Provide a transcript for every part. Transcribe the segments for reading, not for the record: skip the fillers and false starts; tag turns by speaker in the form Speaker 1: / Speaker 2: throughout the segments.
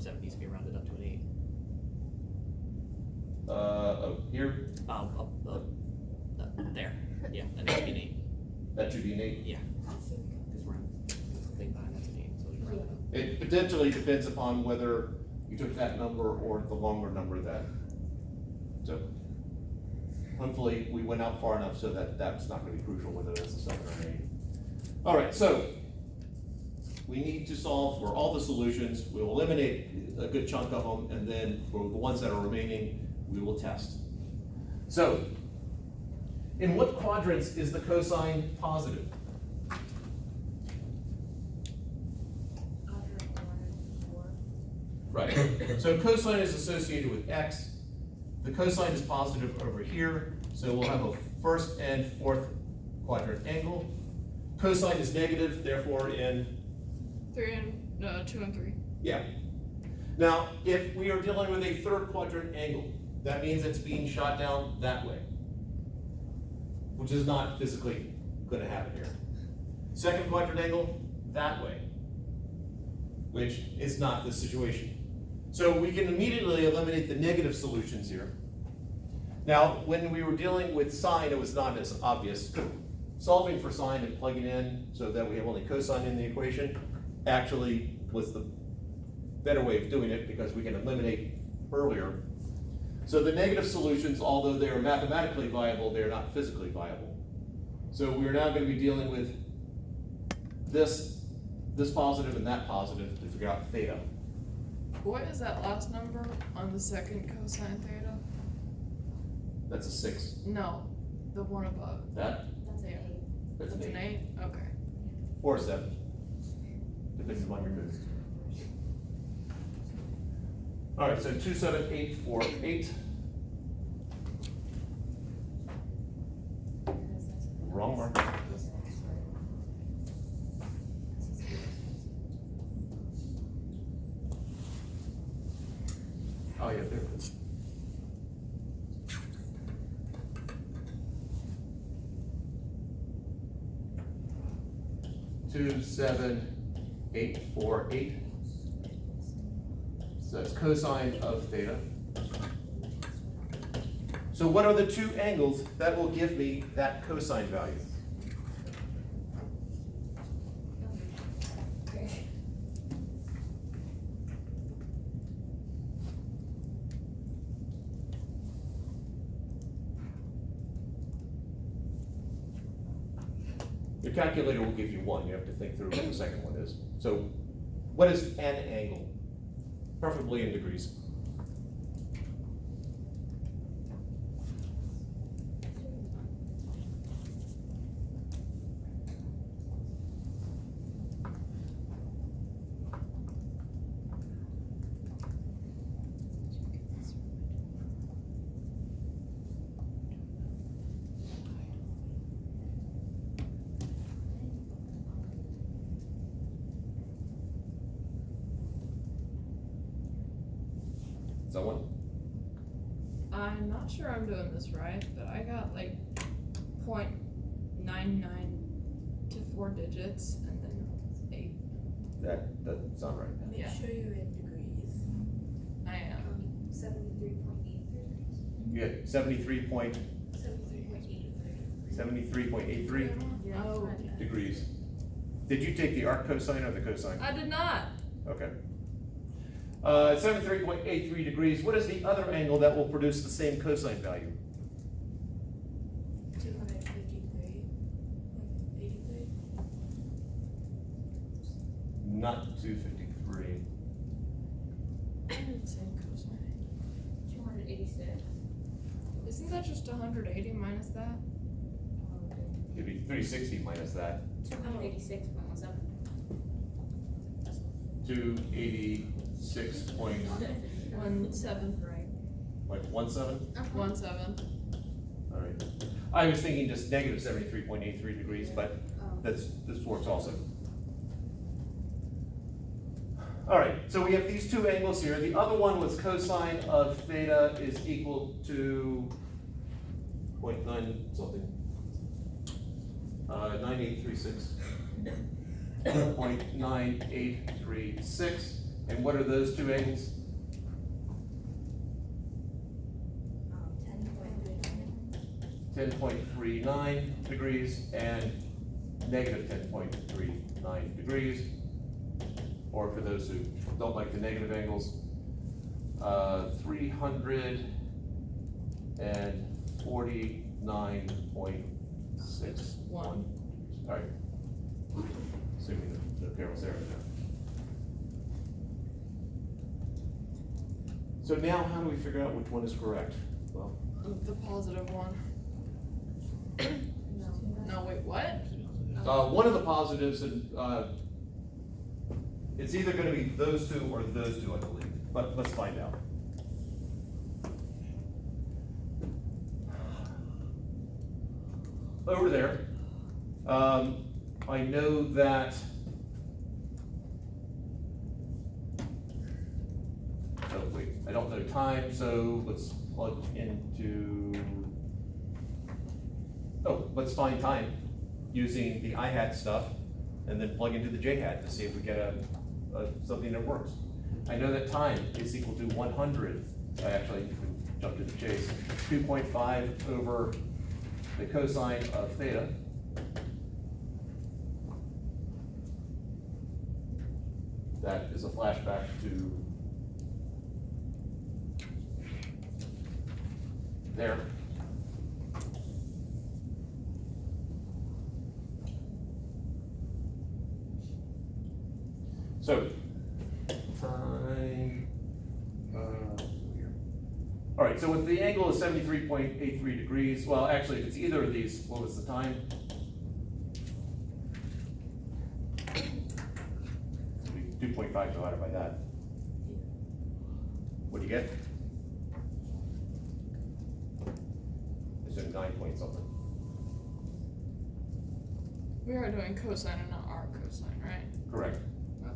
Speaker 1: 7 needs to be rounded up to an 8.
Speaker 2: Oh, here?
Speaker 1: There. Yeah, that needs to be an 8.
Speaker 2: That should be an 8?
Speaker 1: Yeah. Because we're thing behind that's an 8, so we round it up.
Speaker 2: It potentially depends upon whether you took that number or the longer number that. So hopefully we went out far enough so that that's not going to be crucial whether it's a 7 or an 8. All right, so we need to solve for all the solutions. We'll eliminate a good chunk of them, and then for the ones that are remaining, we will test. So, in what quadrants is the cosine positive? Right. So cosine is associated with x. The cosine is positive over here, so we'll have a first and fourth quadrant angle. Cosine is negative, therefore in
Speaker 3: 2 and 3.
Speaker 2: yeah. Now, if we are dealing with a third quadrant angle, that means it's being shot down that way, which is not physically going to happen here. Second quadrant angle, that way, which is not the situation. So we can immediately eliminate the negative solutions here. Now, when we were dealing with sine, it was not as obvious. Solving for sine and plugging in so that we have only cosine in the equation actually was the better way of doing it because we can eliminate earlier. So the negative solutions, although they are mathematically viable, they are not physically viable. So we're now going to be dealing with this positive and that positive to figure out theta.
Speaker 3: What is that last number on the second cosine theta?
Speaker 2: That's a 6.
Speaker 3: No, the one above.
Speaker 2: That?
Speaker 4: That's an 8.
Speaker 2: That's
Speaker 3: That's
Speaker 2: an
Speaker 3: an
Speaker 2: 8.
Speaker 3: 8? Okay.
Speaker 2: Or a 7. Depends upon your mood. All right, so 2, 7, 8, 4, 8. Wrong mark. Oh, yeah, there it is. Two, 7, 8, 4, 8. So that's cosine of theta. So what are the two angles that will give me that cosine value? Your calculator will give you one. You have to think through what the second one is. So what is an angle? Preferably in degrees. Someone?
Speaker 3: I'm not sure I'm doing this right, but I got like 0.99 to 4 digits and then 8.
Speaker 2: That doesn't sound right.
Speaker 4: Let me
Speaker 3: Yeah.
Speaker 4: show you in degrees.
Speaker 3: I am.
Speaker 4: 73.83.
Speaker 2: You had 73.83
Speaker 4: 73.83.
Speaker 3: Oh.
Speaker 2: degrees. Did you take the arc cosine or the cosine?
Speaker 3: I did not.
Speaker 2: Okay. 73.83 degrees. What is the other angle that will produce the same cosine value?
Speaker 4: 253.83.
Speaker 2: Not 253.
Speaker 3: Same cosine.
Speaker 4: 286.
Speaker 3: Isn't that just 180 minus that?
Speaker 2: It'd be 360 minus that.
Speaker 4: 286.17.
Speaker 2: 286.17.
Speaker 3: 17.
Speaker 2: Like 17?
Speaker 3: 17.
Speaker 2: All right. I was thinking just negative 73.83 degrees, but this works also. All right, so we have these two angles here. The other one was cosine of theta is equal to 0.9 something. 9836. 0.9836. And what are those two angles? 10.39 degrees and negative 10.39 degrees. Or for those who don't like the negative angles, 349.61. Sorry. Assuming the Carol's there right now. So now how do we figure out which one is correct? Well,
Speaker 3: The positive one. No, wait, what?
Speaker 2: one of the positives, and it's either gonna be those two or those two, I believe, but let's find out. Over there, I know that oh wait, I don't know time, so let's plug into, let's find time using the I-hat stuff and then plug into the J-hat to see if we get something that works. I know that time is equal to 100, I actually jumped to the chase, 2.5 over the cosine of theta. That is a flashback to there. So, time, all right, so if the angle is 73.83 degrees, well, actually, if it's either of these, what was the time? 2.5 divided by that. What do you get? It's a 9 point something.
Speaker 3: We are doing cosine and not arc cosine, right?
Speaker 2: Correct.
Speaker 3: Okay.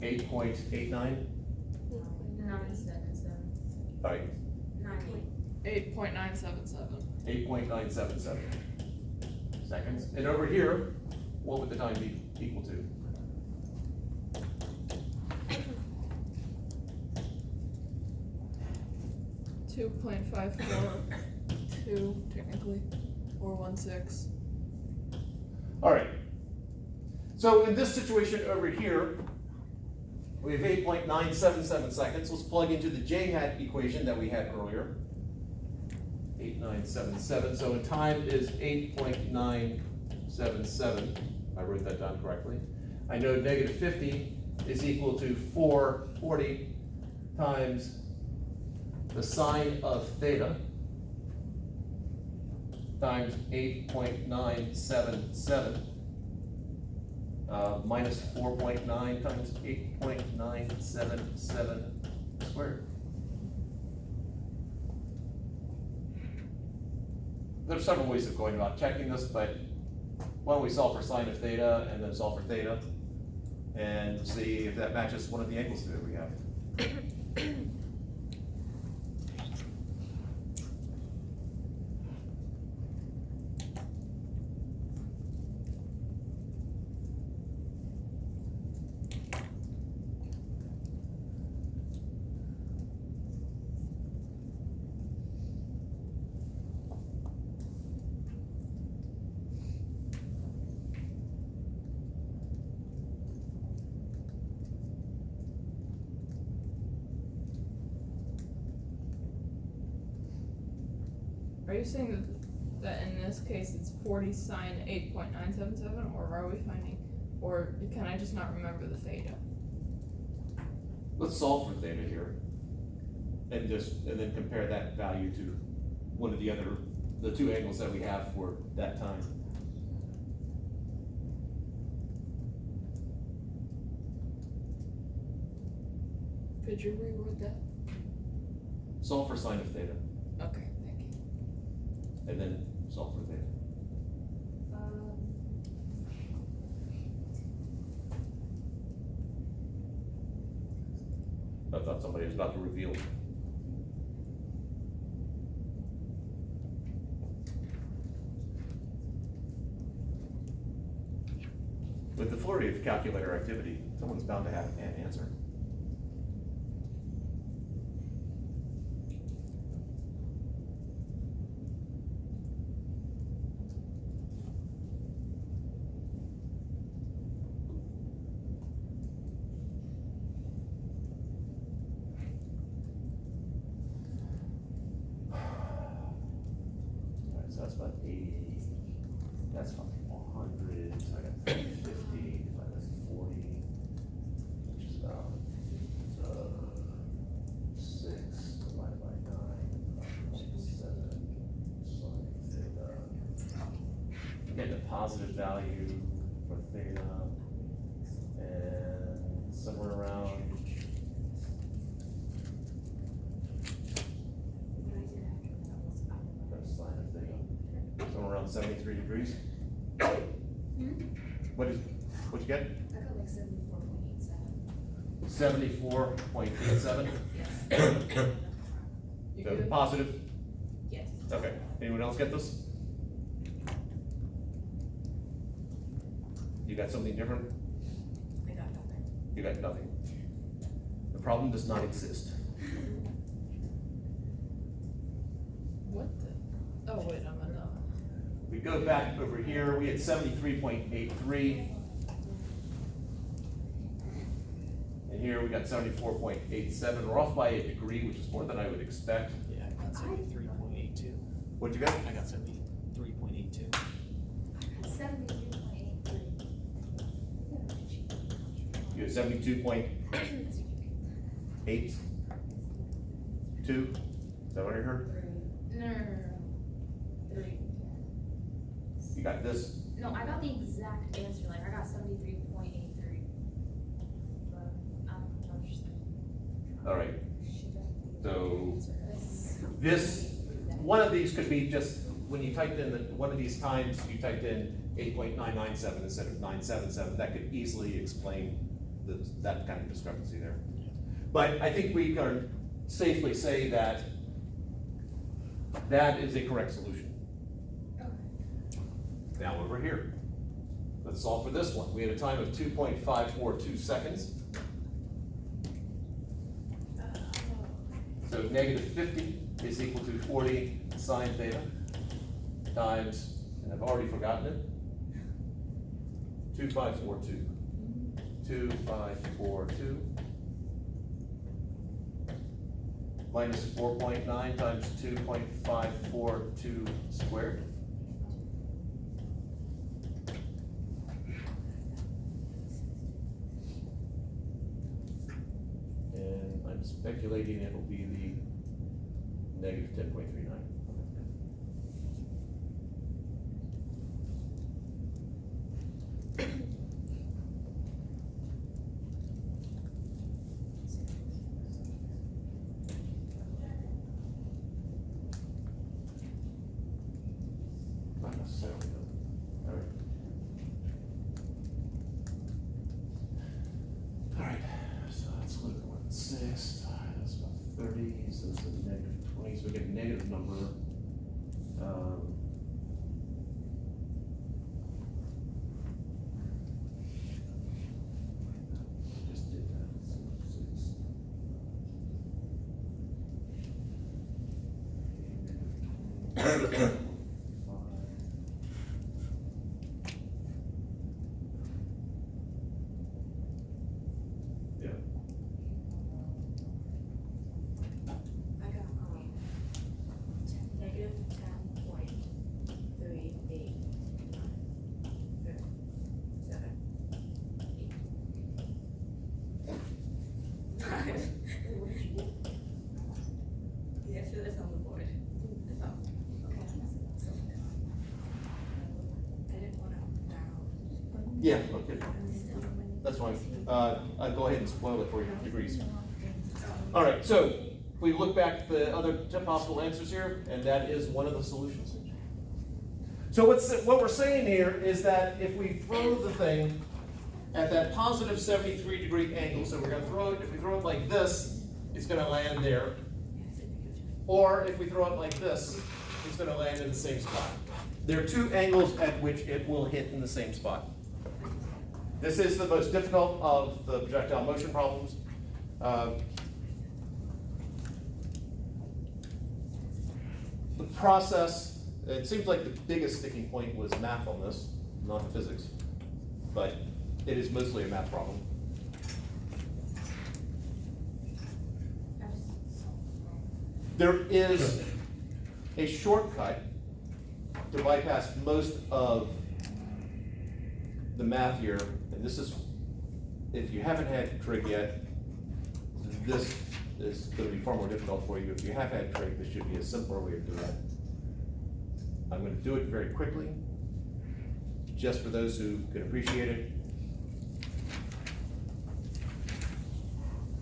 Speaker 2: 8.89?
Speaker 4: 977.
Speaker 2: All right,
Speaker 3: 8.977.
Speaker 2: 8.977 seconds. And over here, what would the time be equal to?
Speaker 3: Two 2 technically, 416.
Speaker 2: All right. So in this situation over here, we have 8.977 seconds. Let's plug into the J-hat equation that we had earlier. 8977, so in time is 8.977. I wrote that down correctly. I know negative 50 is equal to 440 times the sine of theta times 8.977 minus 4.9 times 8.977 squared. There's several ways of going about checking this, but why don't we solve for sine of theta and then solve for theta and see if that matches one of the angles that we have.
Speaker 3: Are you saying that in this case it's 40 sine 8.977, or are we finding, or can I just not remember the theta?
Speaker 2: Let's solve for theta here and then compare that value to one of the two angles that we have for that time.
Speaker 3: Could you reword that?
Speaker 2: Solve for sine of theta
Speaker 3: Okay, thank you.
Speaker 2: and then solve for theta. I thought somebody was about to reveal. With the flurry of calculator activity, someone's bound to have an answer. Alright, so that's about 80, that's about 400, so I got 50 divided by 40, which is about, 6 divided by 9, 7, sine theta. I'm getting a positive value for theta, and somewhere around, sine of theta, somewhere around 73 degrees. What'd you get?
Speaker 4: I got like 74.87.
Speaker 2: 74.87?
Speaker 3: You
Speaker 2: So
Speaker 3: good?
Speaker 2: positive?
Speaker 4: Yes.
Speaker 2: Okay, anyone else get this? You got something different?
Speaker 4: I got nothing.
Speaker 2: You got nothing. The problem does not exist.
Speaker 3: What the? Oh, wait, I'm enough.
Speaker 2: We go back over here, we had 73.83. And here we got 74.87. We're off by a degree, which is more than I would expect.
Speaker 1: Yeah, I got 73.82.
Speaker 2: What'd you get?
Speaker 1: I got 73.82.
Speaker 4: 73.83.
Speaker 2: You had 72.82? Is that what I heard?
Speaker 4: No. 3.
Speaker 2: You got this?
Speaker 4: No, I got the exact answer, like, I got 73.83. But, I'm just.
Speaker 2: All right. So
Speaker 4: This.
Speaker 2: this, one of these could be just, when you typed in one of these times, you typed in 8.997 instead of 977, that could easily explain that kind of discrepancy there. But I think we can safely say that that is a correct solution. Now over here, let's solve for this one. We had a time of 2.542 seconds. So negative 50 is equal to 40 sine theta times, and I've already forgotten it, 2542. 2542 minus 4.9 times 2.542 squared. And I'm speculating it will be the negative 10.39. Not necessarily, though. All right. All right, so let's look at 1.6, that's about 30, so this is a negative 20, so we get a negative number. Just did that, so 6. Negative 20. Yeah.
Speaker 4: I got, negative 10.389. 7. 8. 5. Yeah, so that's on the board. That's all. Okay. I didn't want to narrow.
Speaker 2: Yeah, okay, that's fine. I'll go ahead and spoil it for you, degrees. All right, so if we look back at the other two possible answers here, and that is one of the solutions. So what we're saying here is that if we throw the thing at that positive 73-degree angle, so we're gonna throw it, if we throw it like this, it's gonna land there. Or if we throw it like this, it's gonna land in the same spot. There are two angles at which it will hit in the same spot. This is the most difficult of the projectile motion problems. The process, it seems like the biggest sticking point was math on this, not the physics, but it is mostly a math problem. There is a shortcut to bypass most of the math here, and this is, if you haven't had trig yet, this is gonna be far more difficult for you. If you have had trig, this should be a simpler way of doing it. I'm gonna do it very quickly, just for those who can appreciate it.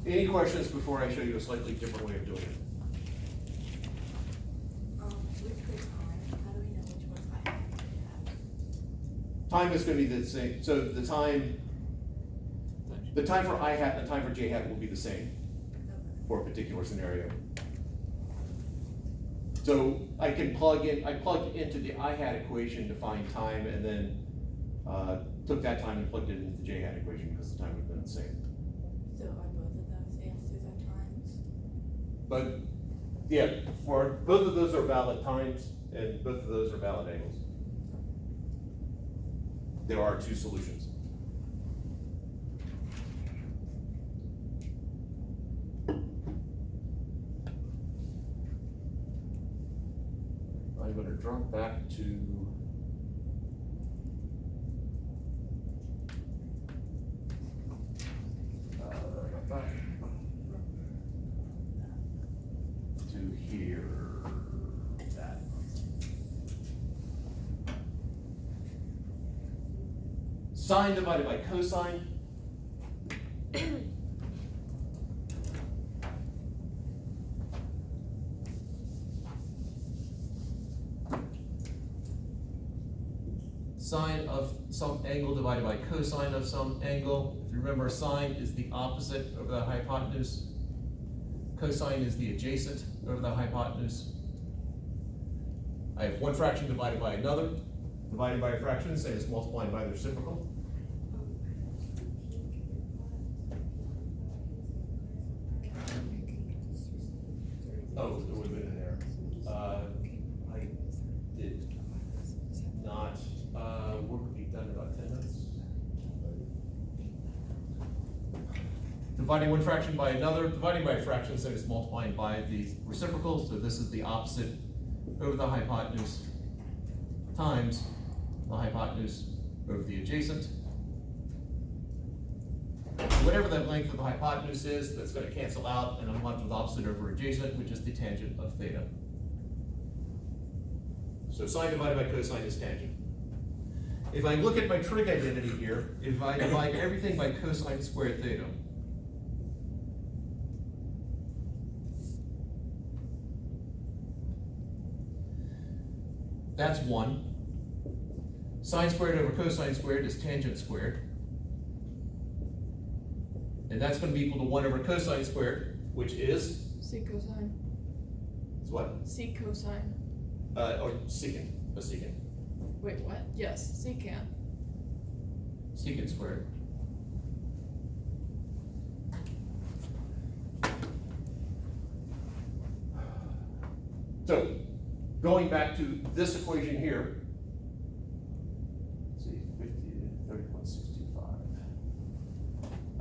Speaker 2: Any questions before I show you a slightly different way of doing it?
Speaker 4: Which was on, how do we know which one's I have?
Speaker 2: Time is gonna be the same, so the time for I hat and the time for j hat will be the same for a particular scenario. So I plugged into the I hat equation to find time, and then took that time and plugged it into the j hat equation because the time would have been the same.
Speaker 5: So are both of those answers are times?
Speaker 2: But, yeah, for both of those are valid times, and both of those are valid angles. There are two solutions. I'm gonna drop back to here, that. Sine divided by cosine. Sine of some angle divided by cosine of some angle. If you remember, sine is the opposite of the hypotenuse. Cosine is the adjacent over the hypotenuse. I have one fraction divided by another. Divided by a fraction, same as multiplying by the reciprocal. Oh, it would have been in there. I did not, work would be done in about 10 minutes. Dividing one fraction by another, dividing by a fraction, same as multiplying by the reciprocal, so this is the opposite over the hypotenuse times the hypotenuse over the adjacent. Whatever that length of the hypotenuse is, that's going to cancel out, and I'm left with opposite over adjacent, which is the tangent of theta. So sine divided by cosine is tangent. If I look at my trig identity here, if I divide everything by cosine squared theta, that's 1. Sine squared over cosine squared is tangent squared. And that's going to be equal to 1 over cosine squared, which is,
Speaker 3: C cosine.
Speaker 2: it's what?
Speaker 3: C cosine.
Speaker 2: Or secant, a secant.
Speaker 3: Wait, what? Yes, secant.
Speaker 2: Secant squared. So, going back to this equation here, let's see, 30.625.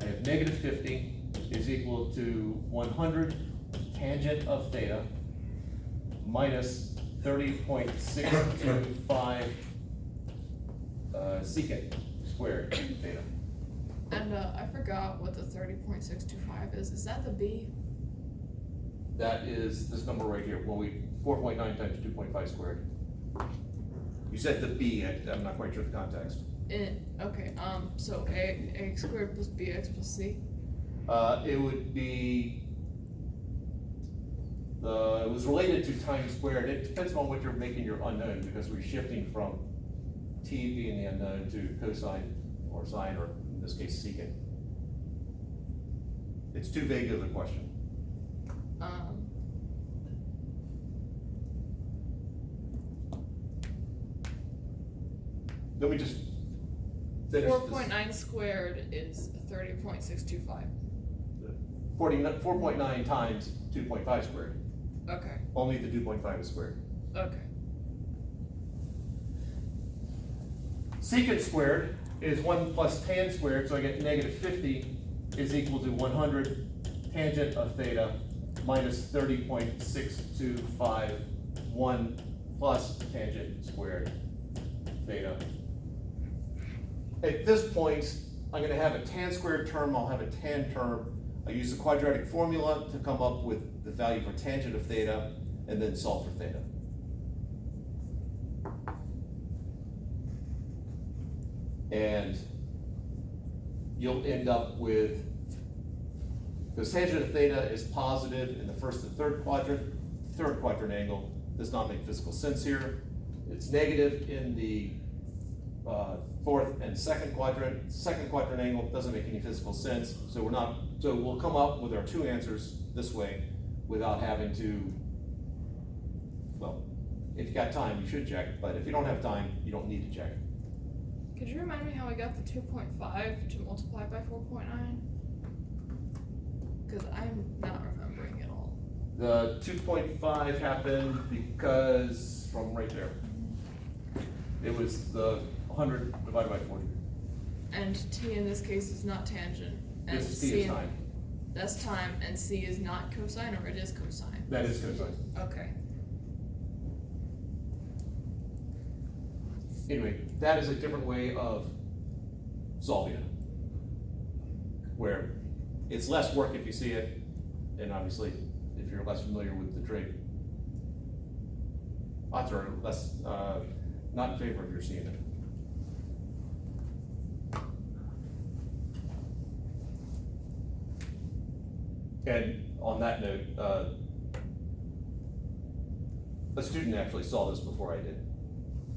Speaker 2: I have negative 50 is equal to 100 tangent of theta minus 30.625 secant squared theta.
Speaker 3: And I forgot what the 30.625 is. Is that the B?
Speaker 2: That is this number right here, 4.9 times 2.5 squared. You said the B, I'm not quite sure the context.
Speaker 3: Okay, so ax squared plus bx plus c?
Speaker 2: It would be, it was related to time squared. It depends on what you're making your unknown, because we're shifting from t being the unknown to cosine or sine, or in this case secant. It's too vague of a question. Let me just finish this.
Speaker 3: 4.9 squared is 30.625.
Speaker 2: 4.9 times 2.5 squared.
Speaker 3: Okay,
Speaker 2: Only the 2.5 is squared.
Speaker 3: okay.
Speaker 2: Secant squared is 1 plus tan squared, so I get negative 50 is equal to 100 tangent of theta minus 30.6251 plus tangent squared theta. At this point, I'm gonna have a tan squared term, I'll have a tan term. I use the quadratic formula to come up with the value for tangent of theta, and then solve for theta. And you'll end up with, because tangent of theta is positive in the first and third quadrant angle does not make physical sense here. It's negative in the fourth and second quadrant angle doesn't make any physical sense. So we'll come up with our two answers this way without having to, well, if you got time, you should check, but if you don't have time, you don't need to check.
Speaker 3: Could you remind me how I got the 2.5 to multiply by 4.9? Because I'm not remembering it all.
Speaker 2: The 2.5 happened because, from right there, it was the 100 divided by 40.
Speaker 3: And t in this case is not tangent. And
Speaker 2: This is
Speaker 3: c
Speaker 2: t is time.
Speaker 3: That's time, and c is not cosine, or it is cosine?
Speaker 2: That is cosine.
Speaker 3: Okay.
Speaker 2: Anyway, that is a different way of solving it. Where it's less work if you see it, and obviously, if you're less familiar with the trig, odds are less, not in favor of your seeing it. And on that note, a student actually saw this before I did.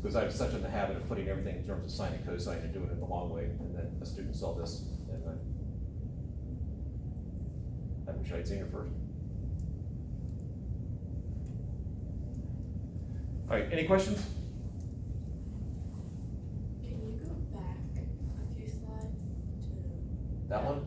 Speaker 2: Because I was such in the habit of putting everything in terms of sine and cosine and doing it the long way, and then a student saw this, and I wish I'd seen it first. All right, any questions?
Speaker 5: Can you go back a few slides to?
Speaker 2: That one?